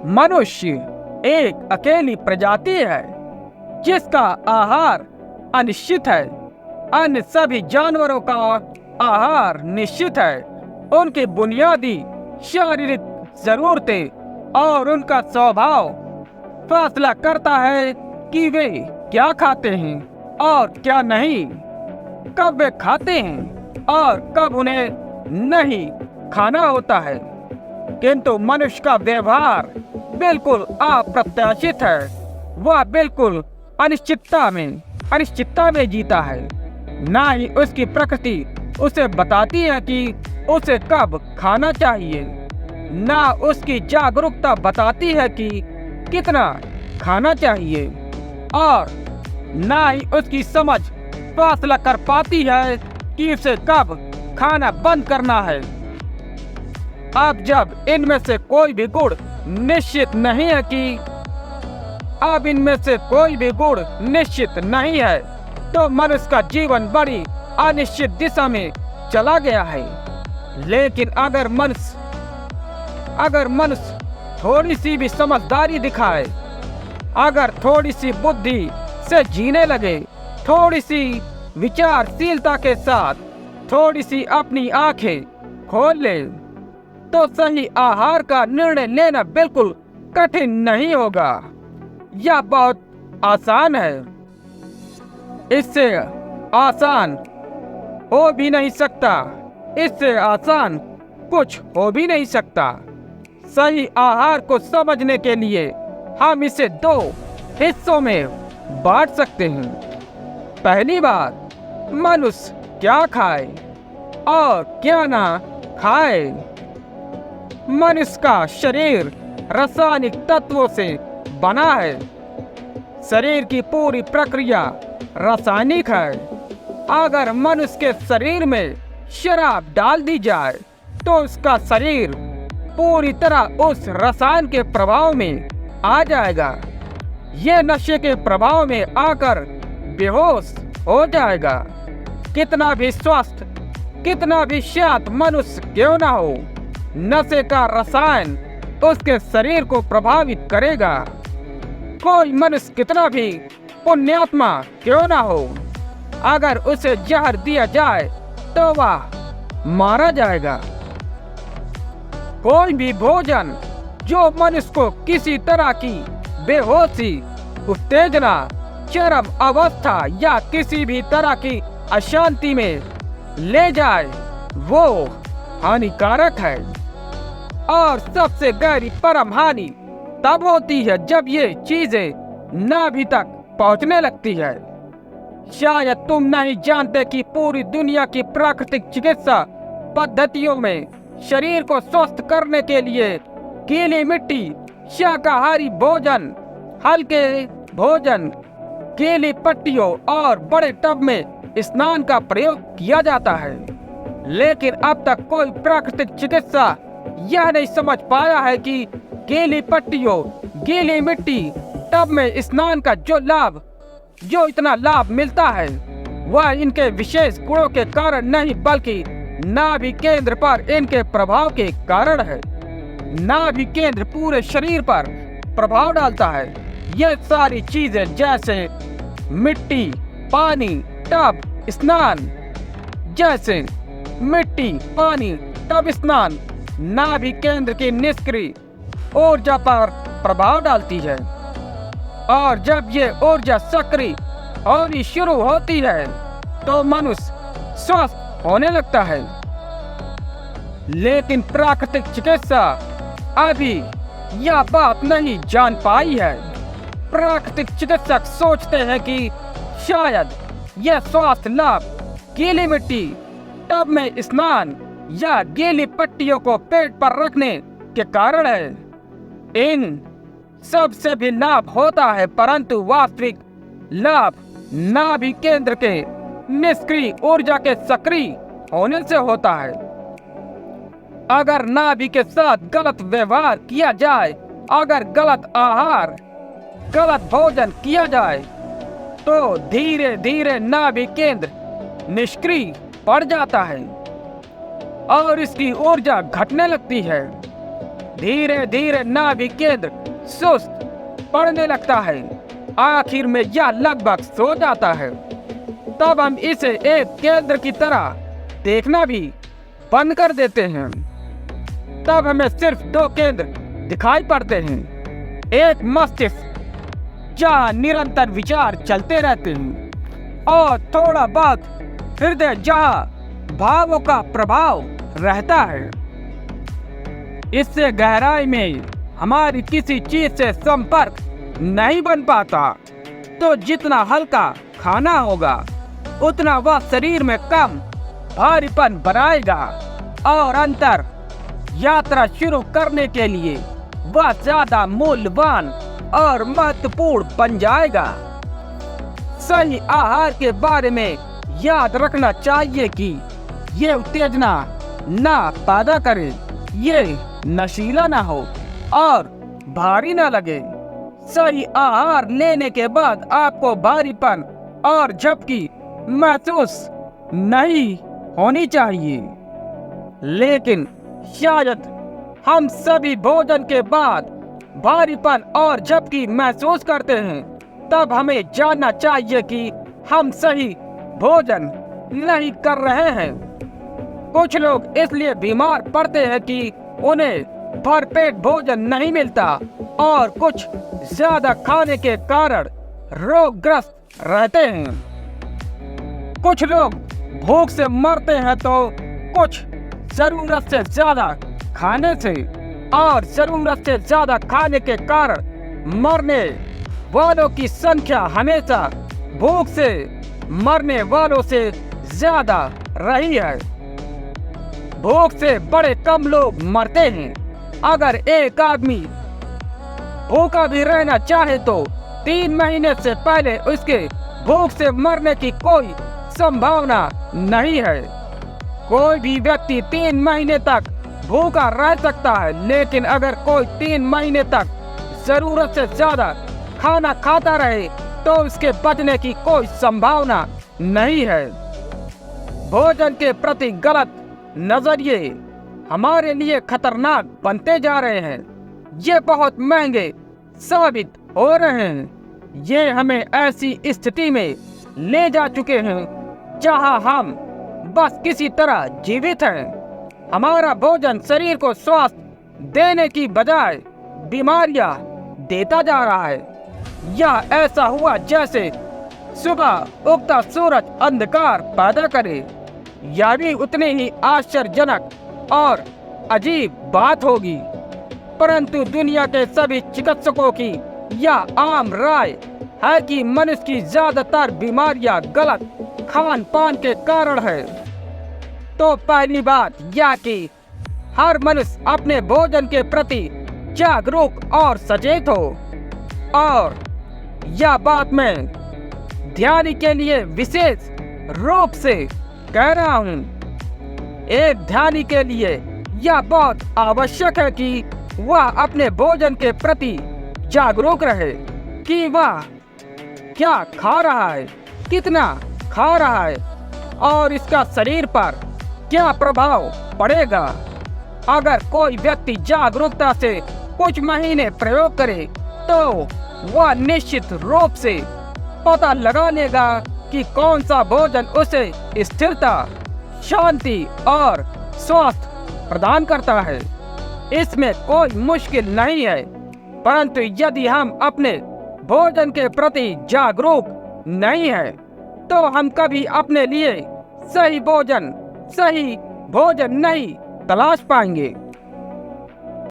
मनुष्य एक अकेली प्रजाति है जिसका आहार अनिश्चित है। अन्य सभी जानवरों का आहार निश्चित है। उनकी बुनियादी शारीरिक जरूरतें और उनका स्वभाव फैसला करता है कि वे क्या खाते हैं और क्या नहीं, कब वे खाते हैं और कब उन्हें नहीं खाना होता है। किंतु मनुष्य का व्यवहार बिल्कुल अप्रत्याशित है। वह बिल्कुल अनिश्चितता में जीता है। ना ही उसकी प्रकृति उसे बताती है कि उसे कब खाना चाहिए, ना उसकी जागरूकता बताती है कि कितना खाना चाहिए, और ना ही उसकी समझ फैसला कर पाती है कि उसे कब खाना बंद करना है। अब जब इनमें से कोई भी गुण निश्चित नहीं है, तो मनुष्य का जीवन बड़ी अनिश्चित दिशा में चला गया है। लेकिन अगर मनुष्य थोड़ी सी भी समझदारी दिखाए, अगर थोड़ी सी बुद्धि से जीने लगे, थोड़ी सी विचारशीलता के साथ थोड़ी सी अपनी आंखें खोल ले, तो सही आहार का निर्णय लेना बिल्कुल कठिन नहीं होगा। यह बहुत आसान है। इससे आसान हो भी नहीं सकता। इससे आसान कुछ हो भी नहीं सकता। सही आहार को समझने के लिए हम इसे दो हिस्सों में बांट सकते हैं। पहली बात, मनुष्य क्या खाए और क्या ना खाए। मनुष्य का शरीर रासायनिक तत्वों से बना है। शरीर की पूरी प्रक्रिया रासायनिक है। अगर मनुष्य के शरीर में शराब डाल दी जाए तो उसका शरीर पूरी तरह उस रसायन के प्रभाव में आ जाएगा। यह नशे के प्रभाव में आकर बेहोश हो जाएगा। कितना भी स्वस्थ, कितना भी शांत मनुष्य क्यों ना हो, नशे का रसायन उसके शरीर को प्रभावित करेगा। कोई मनुष्य कितना भी पुण्यात्मा क्यों ना हो, अगर उसे जहर दिया जाए तो वह मारा जाएगा। कोई भी भोजन जो मनुष्य को किसी तरह की बेहोशी, उत्तेजना, चरम अवस्था या किसी भी तरह की अशांति में ले जाए, वो हानिकारक है। और सबसे गहरी परम हानि तब होती है जब ये चीजें नाभि तक पहुंचने लगती है। शायद तुम नहीं जानते कि पूरी दुनिया की प्राकृतिक चिकित्सा पद्धतियों में शरीर को स्वस्थ करने के लिए गीली मिट्टी, शाकाहारी भोजन, हल्के भोजन, गीली पट्टियों और बड़े टब में स्नान का प्रयोग किया जाता है। लेकिन अब तक कोई प्राकृतिक चिकित्सा यह नहीं समझ पाया है कि गीली पट्टियों, गीली मिट्टी, टब में स्नान का जो इतना लाभ मिलता है, वह इनके विशेष गुणों के कारण नहीं बल्कि नाभि केंद्र पर इनके प्रभाव के कारण है। नाभि केंद्र पूरे शरीर पर प्रभाव डालता है। ये सारी चीजें जैसे मिट्टी, पानी, टब, स्नान, जैसे मिट्टी, पानी, टब, स्नान नाभि केंद्र की निष्क्रिय ऊर्जा पर प्रभाव डालती है। और जब ये ऊर्जा सक्रिय होनी शुरू होती है तो मनुष्य स्वस्थ होने लगता है। लेकिन प्राकृतिक चिकित्सा अभी यह बात नहीं जान पाई है। प्राकृतिक चिकित्सक सोचते हैं कि शायद यह स्वास्थ्य लाभ गीली मिट्टी, टब में स्नान या गीली पट्टियों को पेट पर रखने के कारण है। इन सब से भी लाभ होता है, परंतु वास्तविक लाभ नाभि केंद्र के निष्क्रिय ऊर्जा के सक्रिय होने से होता है। अगर नाभि के साथ गलत व्यवहार किया जाए, अगर गलत आहार, गलत भोजन किया जाए, तो धीरे धीरे नाभि केंद्र निष्क्रिय पड़ जाता है और इसकी ऊर्जा घटने लगती है। धीरे धीरे नाभि केंद्र सुस्त पड़ने लगता है। आखिर में यह लगभग सो जाता है। तब हम इसे एक केंद्र की तरह देखना भी बंद कर देते हैं। तब हमें सिर्फ दो केंद्र दिखाई पड़ते हैं। एक मस्तिष्क जहाँ निरंतर विचार चलते रहते हैं और थोड़ा बहुत हृदय जहाँ भावों का प्रभाव रहता है। इससे गहराई में हमारी किसी चीज से संपर्क नहीं बन पाता। तो जितना हल्का खाना होगा उतना वह शरीर में कम भारीपन बनाएगा और अंतर यात्रा शुरू करने के लिए वह ज्यादा मूल्यवान और महत्वपूर्ण बन जाएगा। सही आहार के बारे में याद रखना चाहिए कि ये उत्तेजना ना पैदा करे, ये नशीला ना हो और भारी ना लगे। सही आहार लेने के बाद आपको भारीपन और झपकी महसूस नहीं होनी चाहिए। लेकिन शायद हम सभी भोजन के बाद भारीपन और झपकी महसूस करते हैं। तब हमें जानना चाहिए कि हम सही भोजन नहीं कर रहे हैं। कुछ लोग इसलिए बीमार पड़ते हैं कि उन्हें भरपेट भोजन नहीं मिलता और कुछ ज्यादा खाने के कारण रोगग्रस्त रहते हैं। कुछ लोग भूख से मरते हैं तो कुछ जरूरत से ज्यादा खाने से और जरूरत से ज्यादा खाने के कारण मरने वालों की संख्या हमेशा भूख से मरने वालों से ज्यादा रही है। भूख से बड़े कम लोग मरते हैं। अगर एक आदमी भूखा भी रहना चाहे तो 3 महीने से पहले उसके भूख से मरने की कोई संभावना नहीं है। कोई भी व्यक्ति 3 महीने तक भूखा रह सकता है, लेकिन अगर कोई 3 महीने तक जरूरत से ज्यादा खाना खाता रहे तो उसके बचने की कोई संभावना नहीं है। भोजन के प्रति गलत नजरिए हमारे लिए खतरनाक बनते जा रहे हैं। ये बहुत महंगे साबित हो रहे हैं। ये हमें ऐसी स्थिति में ले जा चुके हैं जहां हम बस किसी तरह जीवित हैं। हमारा भोजन शरीर को स्वास्थ्य देने की बजाय बीमारियां देता जा रहा है। यह ऐसा हुआ जैसे सुबह उगता सूरज अंधकार पैदा करे। यह भी उतनी ही आश्चर्यजनक और अजीब बात होगी, परंतु दुनिया के सभी चिकित्सकों की यह आम राय है कि मनुष्य की ज्यादातर बीमारियां गलत खान पान के कारण है। तो पहली बात यह कि हर मनुष्य अपने भोजन के प्रति जागरूक और सचेत हो। और यह बात मैं ध्यान के लिए विशेष रूप से कह रहा हूँ। एक ध्यानी के लिए यह बहुत आवश्यक है कि वह अपने भोजन के प्रति जागरूक रहे कि वह क्या खा रहा है, कितना खा रहा है और इसका शरीर पर क्या प्रभाव पड़ेगा। अगर कोई व्यक्ति जागरूकता से कुछ महीने प्रयोग करे तो वह निश्चित रूप से पता लगा लेगा कि कौन सा भोजन उसे स्थिरता, शांति और स्वास्थ्य प्रदान करता है। इसमें कोई मुश्किल नहीं है, परंतु यदि हम अपने भोजन के प्रति जागरूक नहीं है तो हम कभी अपने लिए सही भोजन नहीं तलाश पाएंगे।